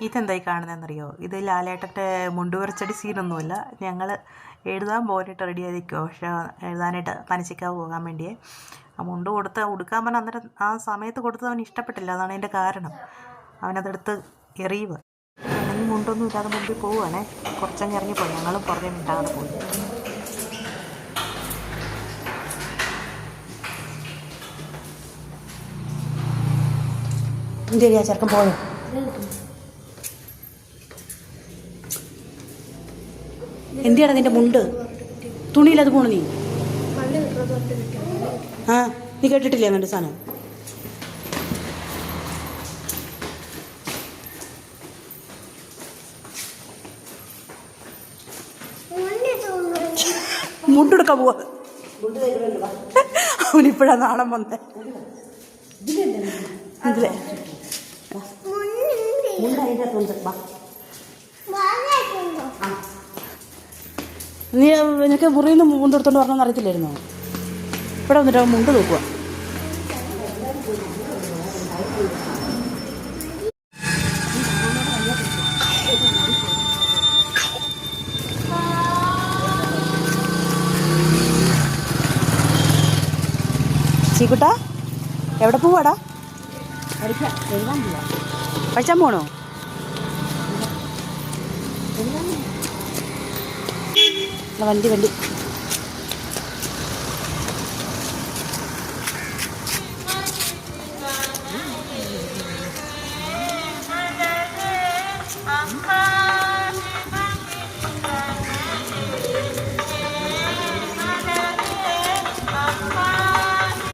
ഇതെന്തായി കാണുന്നതെന്നറിയോ? ഇത് ലാലേട്ടൻ്റെ മുണ്ടുപറിച്ചടി സീനൊന്നുമല്ല. ഞങ്ങൾ എഴുതാൻ പോകാനായിട്ട് റെഡി ആയിരിക്കുമോ, പക്ഷേ എഴുതാനായിട്ട് പനച്ചിക്കാവ് പോകാൻ വേണ്ടിയേ. ആ മുണ്ട് ഉടുക്കാൻ പറഞ്ഞാൽ അന്നേരം ആ സമയത്ത് കൊടുത്തത് അവന് ഇഷ്ടപ്പെട്ടില്ല. അതാണ് അതിൻ്റെ കാരണം. അവനതെടുത്ത് എറിയുക. അല്ലെങ്കിൽ മുണ്ടൊന്നും ഇല്ലാതെ മുമ്പിൽ പോവുകയാണേ. കുറച്ചങ്ങ് ഇറങ്ങിപ്പോയി. ഞങ്ങളും പുറകെ മിണ്ടാതെ പോയി. ശരിയാ, ചെറുക്കൻ പോയോ? എന്തിയാണ് നിന്റെ മുണ്ട്? തുണിയിലത് പോണു നീ. ആ, നീ കേട്ടിട്ടില്ലേ അങ്ങനത്തെ സാധനം? മുണ്ടെടുക്കാൻ പോവാ. അവനിപ്പോഴാ നാണം വന്നേ. ഇതിലെ നീ നിനക്ക് മുറിയിൽ നിന്ന് മുണ്ടെടുത്തോണ്ട് പറഞ്ഞെന്ന് അറിയത്തില്ലായിരുന്നോ? ഇവിടെ വന്നിട്ട് അവൻ മുണ്ട് നോക്കുക. ചീക്കുട്ടാ, എവിടെ പോവാടാ? പഠിച്ചാൻ പോണോ? വണ്ടി